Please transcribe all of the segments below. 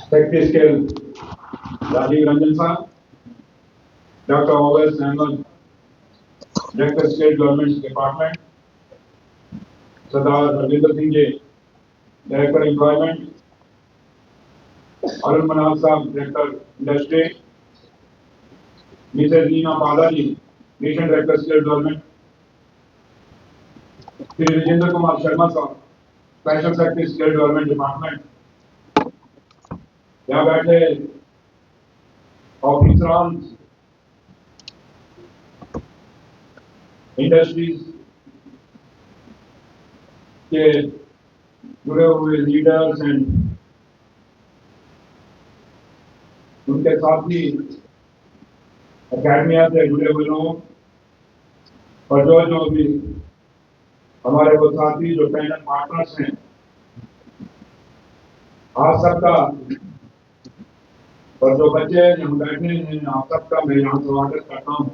Secretary Scale Rajiv Ranjan Sir, Dr. August Ahmed, Director State Government Department, Sardar Rajinder Singh Ji, Director Employment, Arun Manal Sahab, Director Industry, Mrs. Neena Padaji, Mission Director State Government, Shri Vijendra Kumar Sharma Sahab, Special Secretary State Government Department, यहाँ बैठे ऑफिसरान industries के जुड़े हुए leaders and उनके साथ ही academia से जुड़े हुए लोग और जो भी हमारे वो साथी जो पैनल पार्टनर्स हैं, आप सबका और जो बच्चे यहाँ बैठे हैं आप सबका मैं यहाँ स्वागत करता हूँ।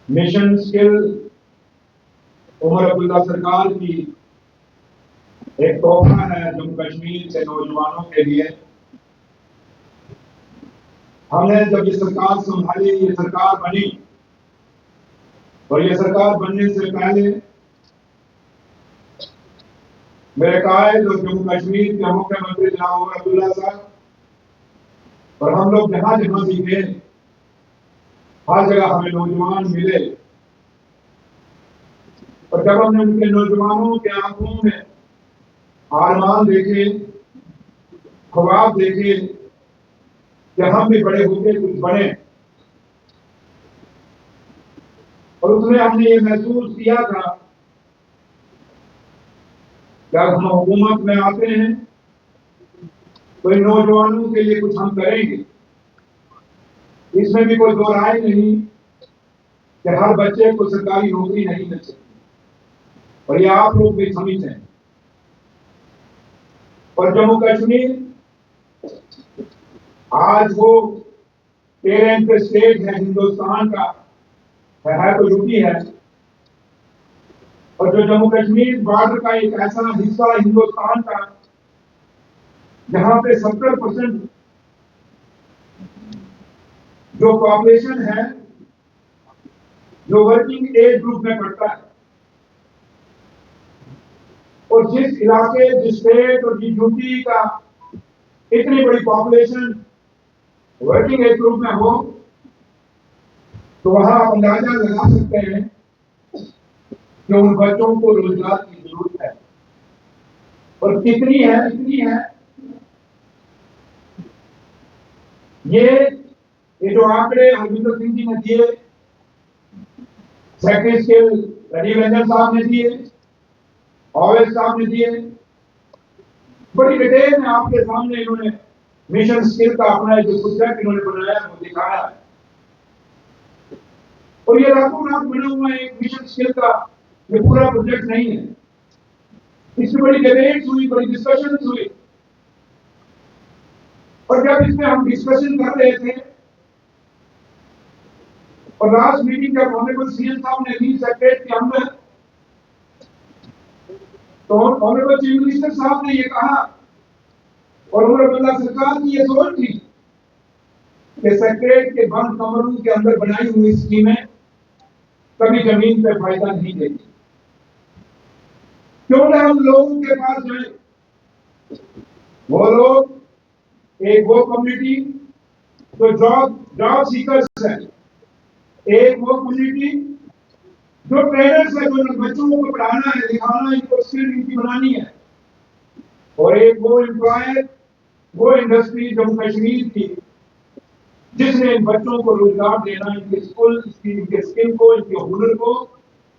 मिशन स्किल उमर अब्दुल्ला सरकार की एक तोहफा है जम्मू कश्मीर के नौजवानों के लिए। हमने जब ये सरकार संभाली, ये सरकार बनी और ये सरकार बनने से पहले मेरे कायद और जम्मू कश्मीर के मुख्यमंत्री जनाब उमर अब्दुल्ला साहब और हम लोग जहां जहां भी गए हर जगह हमें नौजवान मिले और जब हमने उनके नौजवानों के आंखों में आरमान देखे, ख्वाब देखे कि हम भी बड़े होकर कुछ बने, और उसमें हमने ये महसूस किया था जब हम हुकूमत में आते हैं तो इन नौजवानों के लिए कुछ हम करेंगे। इसमें भी कोई दो राय नहीं कि हर बच्चे को सरकारी नौकरी नहीं मिल सकती, और ये आप लोग भी समझते हैं। और जम्मू कश्मीर आज वो पेरेंट स्टेट है हिंदुस्तान का, है तो यूपी है, और जो जम्मू कश्मीर बॉर्डर का एक ऐसा हिस्सा हिंदुस्तान का जहां पे 70% जो पॉपुलेशन है जो वर्किंग एज ग्रुप में पड़ता है, और जिस इलाके, जिस स्टेट और जिस यूपी का इतनी बड़ी पॉपुलेशन वर्किंग एज ग्रुप में हो, तो वहां आप अंदाजा लगा सकते हैं कि उन बच्चों को रोजगार की जरूरत है और कितनी है, इतनी है। ये जो आंकड़े हरविंदर सिंह जी ने दिए, सेक्रेटरी स्किल राजीव रंजन साहब ने दिए, ओवैस साहब ने दिए, बड़ी डिटेल में आपके सामने इन्होंने मिशन स्किल का अपना जो प्रोजेक्ट इन्होंने बनाया वो दिखाया है। और ये रातों रात बना हुआ एक मिशन स्किल का ये पूरा प्रोजेक्ट नहीं है। इसमें बड़ी डिबेट्स हुई, बड़ी डिस्कशन हुई, और जब इसमें हम डिस्कशन कर रहे थे और लास्ट मीटिंग जब ऑनरेबल सीएम साहब ने ली सेक्रेटरी के अंदर, तो ऑनरेबल चीफ मिनिस्टर साहब ने ये कहा और उमर अब्दुल्ला सरकार की ये सोच थी कि सेक्रेटरी के बंद कमरों के अंदर बनाई हुई स्कीमें कभी जमीन पे फायदा नहीं देगी। क्यों ना हम लोगों के पास जाए, वो लोग एक वो कम्युनिटी जो जॉब सीकर्स है, एक वो कम्युनिटी जो ट्रेनर्स है, जो बच्चों को पढ़ाना है, दिखाना है, इनको स्किल इनकी बनानी है, और एक वो एम्प्लॉयर, वो इंडस्ट्री जम्मू कश्मीर की जिसने इन बच्चों को रोजगार देना, इनके स्किल को, इनके हुनर को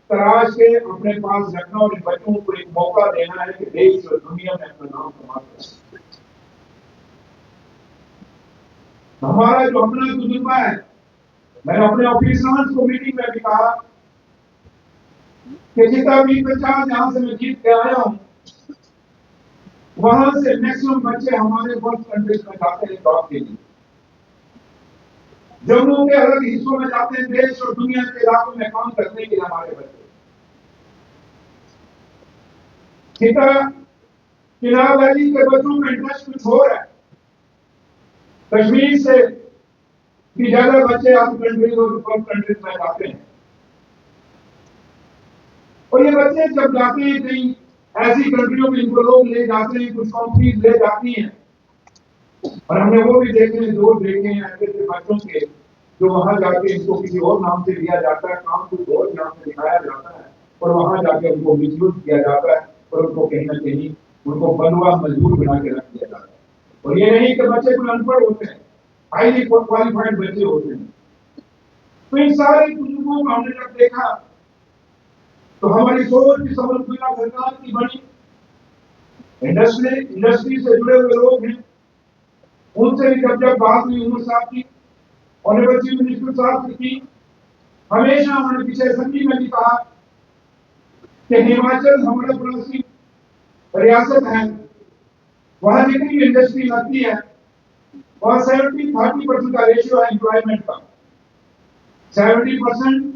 तराश के अपने पास रखना और इन बच्चों को एक मौका देना है कि देश और दुनिया में अपना नाम कमा सकें। हमारा जो अपना तजुर्बा है, मैंने अपने ऑफिसर्स को मीटिंग में भी कहा कि जितना भी बच्चा जहां से मैं जीत के आया हूं, वहां से मैक्सिमम बच्चे हमारे वर्क कंट्रीज में जाते हैं जॉब के लिए, जम्मू के अलग हिस्सों में जाते हैं, देश और दुनिया के इलाकों में काम करने के लिए हमारे बच्चे। जितना चिनाब वैली के बच्चों का इंटरेस्ट कुछ हो रहा है। कश्मीर से भी ज्यादा बच्चे आप कंट्रीज और डेवलप कंट्रीज में जाते हैं, और ये बच्चे जब जाते हैं कहीं ऐसी कंट्रियों में, इनको लोग ले जाते हैं, कुछ कंपनीज ले जाती हैं, और हमने वो भी देखे हैं, जो देखे हैं ऐसे ऐसे बच्चों के जो वहां जाके इनको किसी और नाम से लिया जाता है, काम कुछ और नाम से दिखाया जाता है, और वहां जाके उनको मिसयूज किया जाता है, और उनको कहीं ना कहीं उनको बंधुआ मजदूर बना के रख दिया जाता है। और ये नहीं कि बच्चे कोई अनपढ़ होते हैं, हाईली क्वालिफाइड बच्चे होते हैं। तो इन सारे कुतुबों को हमने जब देखा तो हमारी सोच की समझ सरकार की बनी। इंडस्ट्री से जुड़े हुए लोग हैं, उनसे भी जब जब बात हुई उमर साहब की, ऑनरेबल चीफ मिनिस्टर साहब की, हमेशा उन्होंने पिछले असेंबली में भी कहा कि हिमाचल हमारा पड़ोसी रियासत है, वहां जितनी भी इंडस्ट्री लगती है वहां 70-30% का रेशियो है एम्प्लॉयमेंट का। 70%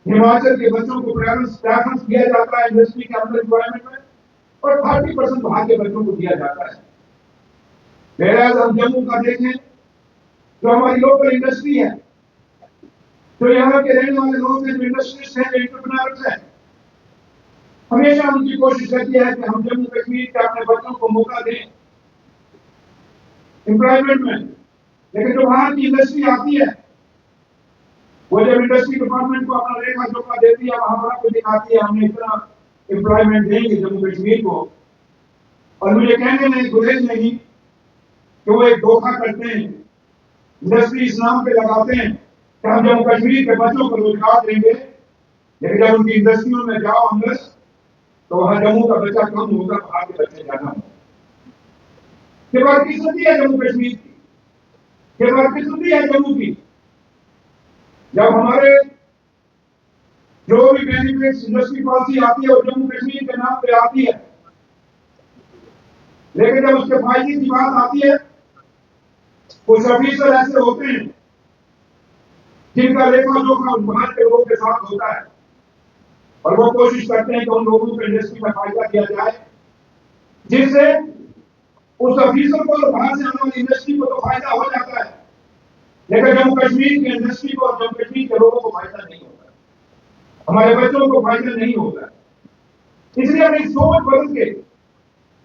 हिमाचल के बच्चों को प्रेफरेंस दिया जाता है इंडस्ट्री के अंदर एम्प्लॉयमेंट में, और 30% वहां के बच्चों को दिया जाता है। वेराज हम जम्मू का देखें, जो हमारी लोकल इंडस्ट्री है, जो यहाँ के रहने वाले लोग हैं, जो इंडस्ट्रिस्ट हैं, जो एंटरप्रेन्योर्स हैं, हमेशा उनकी कोशिश रहती है कि हम जम्मू कश्मीर के अपने बच्चों को मौका दें एम्प्लॉयमेंट में। लेकिन जो वहां की इंडस्ट्री आती है, वो जब इंडस्ट्री डिपार्टमेंट को अपना रेखा जोखा देती है, वहां पर दिखाती है हमने इतना एम्प्लॉयमेंट देंगे जम्मू कश्मीर को, और मुझे कहने में गुरेज नहीं कि वो एक धोखा करते हैं, इंडस्ट्री इस नाम पे लगाते हैं कि हम जम्मू कश्मीर के बच्चों को रोजगार देंगे, लेकिन जब उनकी इंडस्ट्रियों में जाओ अंदर तो वहां जम्मू का बच्चा कम होगा, बाहर के बच्चे ज्यादा होंगे। ये बात किस्मती है जम्मू कश्मीर की, ये बात किस्मती है जम्मू की। जब हमारे जो भी बेनिफिट्स इंडस्ट्री पॉलिसी आती है वो जम्मू कश्मीर के नाम पे आती है, लेकिन जब उसके फायदे की बात आती है, कुछ ऑफिसर ऐसे होते हैं जिनका लेखा जोखा बाहर के लोगों के साथ होता है, और वो कोशिश करते हैं कि उन लोगों को इंडस्ट्री में फायदा दिया जाए, जिससे उस ऑफिसर को बाहर से आने वाली इंडस्ट्री को तो फायदा हो जाता है, लेकिन जम्मू कश्मीर की इंडस्ट्री को और जम्मू कश्मीर के लोगों को फायदा नहीं होता, हमारे बच्चों को फायदा नहीं होता। इसलिए अपनी सोच बदल के,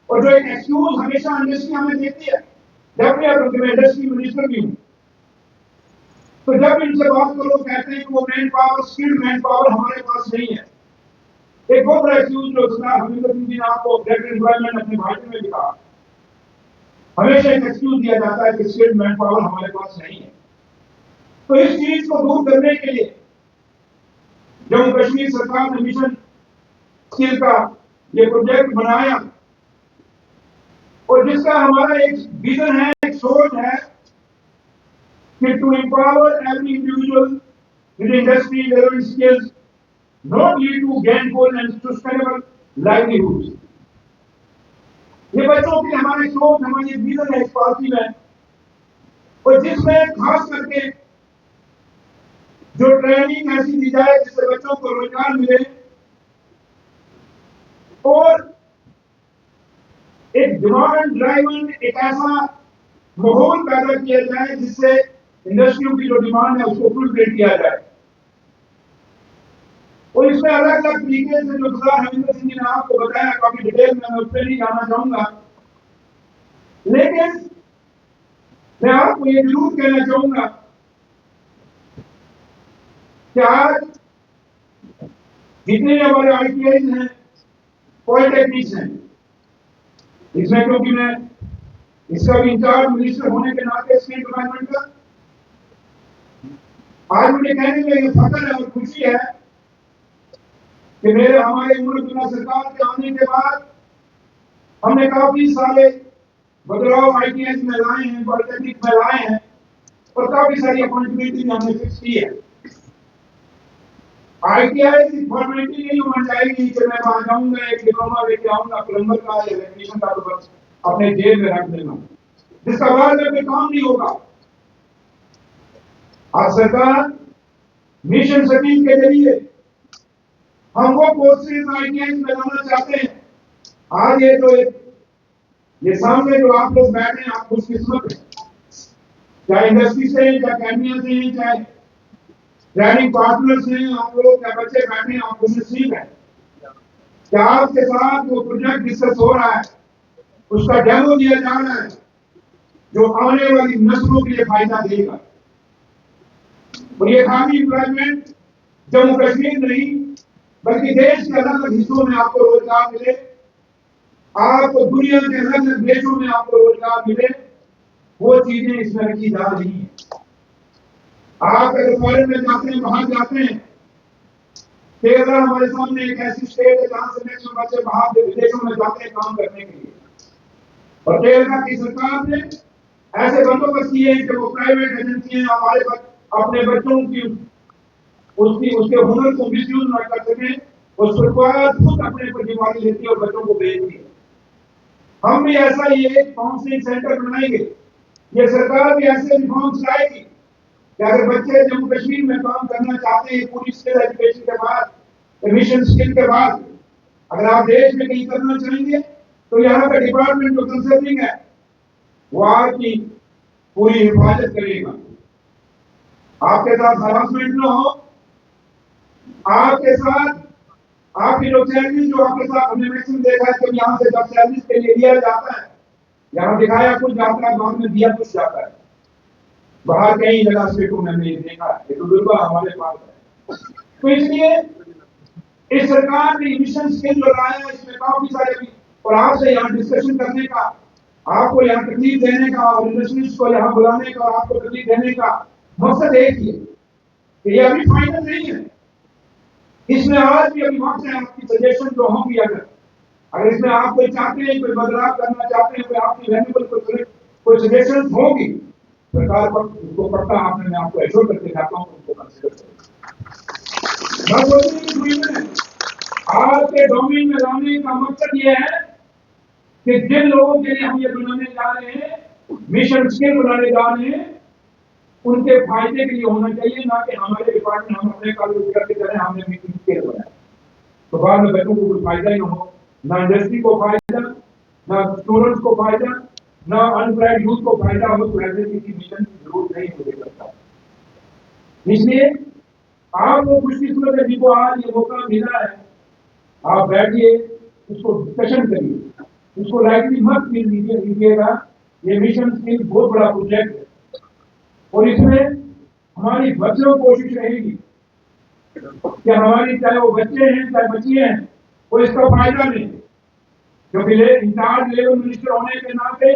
और जो एक एक्सक्यूज हमेशा इंडस्ट्री हमें देती है, जब मैं इंडस्ट्री मिनिस्टर भी हूं, तो जब इनसे बात करो कहते हैं कि वो man power, skilled man power हमारे पास नहीं है। एक बहुत बड़ा एक्सक्यूज जो सरदार हमीद सिंह जी ने आपको ग्रेटर एम्प्लॉयमेंट अपने भाषण में लिखा, हमेशा एक एक्सक्यूज दिया जाता है कि स्किल्ड मैन पावर हमारे पास नहीं है। तो इस चीज को दूर करने के लिए जम्मू कश्मीर सरकार ने मिशन स्किल का ये प्रोजेक्ट बनाया, और जिसका हमारा एक विजन है, एक सोच है कि to empower every individual with industry relevant skills, not lead to gainful and sustainable livelihoods. ये बच्चों की हमारी सोच, हमारी विजन है इस पॉलिसी में, और जिसमें खास करके जो ट्रेनिंग ऐसी दी जाए जिससे बच्चों को रोजगार मिले, और एक डिमांड ड्राइवन एक ऐसा माहौल पैदा किया जाए जिससे इंडस्ट्रियों की जो डिमांड है उसको फुलफिल किया जाए। और इसमें अलग अलग तरीके से जो सरदार हमीद सिंह जी ने आपको बताया, काफी डिटेल में मैं उस पर नहीं जाना चाहूंगा, लेकिन मैं आपको ये जरूर कहना चाहूंगा कि आज जितने हमारे आईटीआई हैं, पॉलिटेक्निक्स हैं, इसमें क्योंकि मैं इसका भी इंचार्ज मिनिस्टर होने के नाते स्टेट डिपार्टमेंट का, आज मुझे कहने में ये फख्र है और खुशी है कि हमारे मुल्क सरकार के आने के बाद हमने काफी सारे बदलाव आईटीआई में लाए हैं, पॉलिटेक्निक में लाए हैं, और काफी सारी अपॉर्चुनिटी हमने फिक्स की है। आईटीआई की फॉर्मेलिटी नहीं होना चाहिए कि मैं वहां जाऊंगा एक डिप्लोमा लेके आऊंगा प्लम्बर का या इलेक्ट्रीशियन का, तो बस अपने जेब में रख देना, जिसका बाद में कोई काम नहीं होगा। आज सरकार मिशन सटीक के जरिए हम वो कोर्सेज आईटीआई में लाना चाहते हैं। आज ये जो एक ये सामने जो आप लोग बैठे हैं, आप खुशकिस्मत हैं, चाहे इंडस्ट्री से हैं, चाहे अकेडमिया से हैं, चाहे ट्रेनिंग पार्टनर्स हैं, आप लोग क्या बच्चे बैठे हैं, आप खुशनसीब हैं। क्या आपके साथ जो प्रोजेक्ट डिस्कस हो रहा है उसका डेमो दिया जा रहा है जो आने वाली नस्लों के लिए फायदा देगा। और ये खाली एम्प्लॉयमेंट जम्मू कश्मीर नहीं बल्कि देश के अलग अलग हिस्सों में आपको रोजगार मिले, आपको दुनिया के अलग अलग देशों में आपको रोजगार मिले, वो चीजें इसमें रखी जा रही हैं। आप अगर फॉरेन में जाते हैं, बाहर जाते हैं, केरला हमारे सामने एक ऐसी स्टेट है जहां से मैक्सिमम बच्चे बाहर विदेशों में जाते हैं काम करने के लिए। और केरला की सरकार ने ऐसे बंदोबस्त किए हैं कि वो प्राइवेट एजेंसियां हमारे अपने बच्चों की उसके हुनर को मिसयूज न कर सके, और सरकार खुद अपने पर जिम्मेदारी लेती है और बच्चों को भेजती है। हम भी ऐसा ही एक काउंसलिंग सेंटर बनाएंगे, ये सरकार भी ऐसे रिफॉर्म्स लाएगी कि अगर बच्चे जम्मू कश्मीर में काम करना चाहते हैं पूरी स्किल एजुकेशन के बाद, मिशन स्किल के बाद, अगर आप देश में कहीं करना चाहेंगे तो यहाँ का डिपार्टमेंट ऑफ कंसल्टिंग है वो आपकी पूरी हिफाजत करेगा। आपके साथ हरासमेंट न हो, आपके साथ आपकी जो सैलरी जो आपके साथ हमने मैक्सिमम देखा है कि यहाँ से जब सैलरी के लिए लिया जाता है, यहाँ दिखाया कुछ जाता है, बाद में दिया कुछ जाता है। बाहर कई जगह स्टेटों में हमने देखा है, तो दुर्गा हमारे पास है। तो इसलिए इस सरकार ने मिशन स्किल जो लाया है इसमें काफी सारे, और आपसे यहाँ डिस्कशन करने का, आपको यहाँ तकलीफ देने का और इंडस्ट्रीज को यहाँ बुलाने का और आपको तकलीफ देने का मकसद एक ही है कि ये अभी फाइनल नहीं है, इसमें आज भी अभी वक्त है आपकी सजेशन जो होंगी, अगर इसमें आप कोई चाहते हैं, कोई बदलाव करना चाहते हैं, कोई आपकी वैल्यूबल कोई सजेशन होगी, सरकार पर उसको पक्का आपने मैं आपको एश्योर करके चाहता हूँ उसको कंसिडर करें। आज के डोमेन में लाने का मकसद ये है कि जिन लोगों के लिए हम ये बनाने जा रहे हैं, मिशन स्किल बनाने जा रहे हैं, उनके फायदे के लिए होना चाहिए, ना कि हमारे डिपार्टमेंट हम अपने कॉलेज करके चले हमने मिशन स्किल बनाया तो बाद में बच्चों को कोई फायदा ही ना हो, ना इंडस्ट्री को फायदा, ना स्टूडेंट्स को फायदा, ना अनएम्प्लॉयड यूथ को फायदा हो, तो ऐसे किसी मिशन की जरूरत नहीं मुझे लगता। इसलिए आप वो खुशकिस्मत है जिनको आज ये मौका मिला है, आप बैठिए, उसको डिस्कशन करिए, उसको लाइटली मत लीजिएगा। ये मिशन स्किल बहुत बड़ा प्रोजेक्ट है और इसमें हमारी भरपूर कोशिश रहेगी कि हमारी चाहे वो बच्चे हैं चाहे बच्चियां हैं वो इसका फायदा लें, क्योंकि इंचार्ज लेवल मिनिस्टर होने के नाते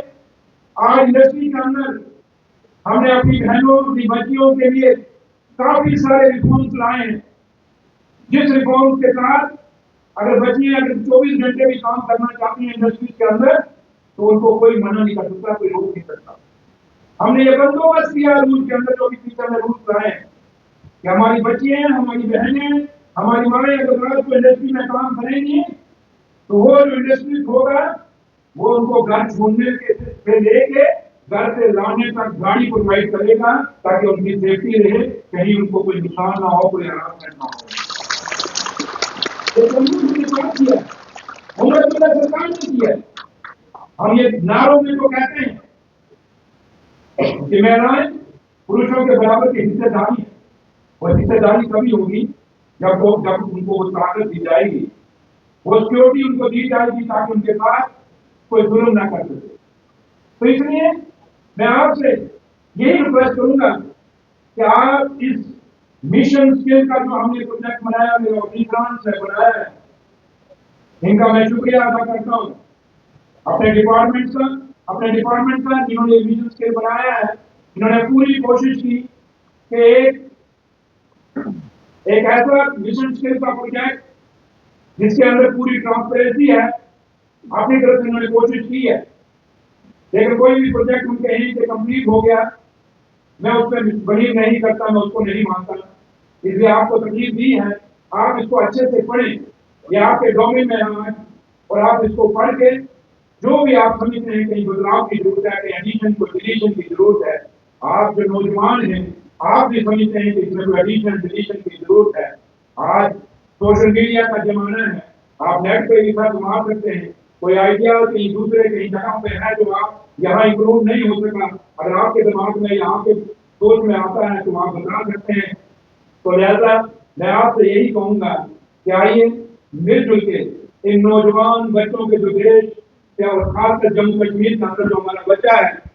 आज इंडस्ट्री के अंदर हमने अपनी बहनों अपनी बच्चियों के लिए काफी सारे रिफॉर्म्स लाए हैं, जिस रिफॉर्म के साथ अगर बच्चियां अगर 24 घंटे भी काम करना चाहती हैं इंडस्ट्रीज के अंदर तो उनको कोई मना नहीं कर सकता, कोई रोक नहीं सकता। हमने ये बंदोबस्त किया रूल के अंदर, जो भी टीचर ने रूल लाए कि हमारी बच्चियां हमारी बहनें हमारी माएँ अगर रात को इंडस्ट्री में काम करेंगी तो वो जो इंडस्ट्री होगा वो उनको घर छोड़ने से लेके घर से लाने तक गाड़ी प्रोवाइड करेगा ताकि उनकी सेफ्टी रहे, कहीं उनको कोई नुकसान ना हो, कोई हरासमेंट ना हो। सरकार ने किया, हम ये नारों में तो कहते हैं कि महिलाएं पुरुषों के बराबर की हिस्सेदारी है, और हिस्सेदारी तभी होगी जब उनको वो ताकत दी जाएगी, वो सिक्योरिटी उनको दी जाएगी ताकि उनके पास कोई जुल्म ना कर सके। तो इसलिए मैं आपसे यही रिक्वेस्ट करूंगा कि आप इस मिशन स्किल का जो हमने प्रोजेक्ट बनाया है बनाया है, इनका मैं शुक्रिया अदा करता हूं अपने डिपार्टमेंट का जिन्होंने मिशन स्किल बनाया है। इन्होंने पूरी कोशिश की कि एक ऐसा मिशन स्किल का प्रोजेक्ट जिसके अंदर पूरी ट्रांसपेरेंसी है, अपनी तरफ से इन्होंने कोशिश की है, लेकिन कोई भी प्रोजेक्ट उनके यहीं से कंप्लीट हो गया मैं उसमें बिलीव नहीं करता, मैं उसको नहीं मानता। इसलिए आपको तकलीफ दी है, आप इसको अच्छे से पढ़ें, ये आपके डोमेन में है और आप इसको पढ़ के जो भी आप समझते हैं कहीं बदलाव की जरूरत है, कहीं एडिशन को डिलीशन की जरूरत है, आप जो नौजवान हैं आप भी समझते हैं कि इसमें कोई एडिशन डिलीशन की जरूरत है। आज सोशल मीडिया का जमाना है, आप नेट पे भी सर्च मार सकते हैं, कोई आइडिया कहीं दूसरे कहीं जगह पे है जो आप यहाँ इंक्लूड नहीं हो सका, अगर आपके दिमाग में यहाँ के सोच में आता है तो आप बता सकते हैं। तो लिहाजा मैं आपसे यही कहूंगा कि आइए मिलजुल के इन नौजवान बच्चों के जो देश या और खासकर जम्मू कश्मीर का अंदर जो हमारा बच्चा है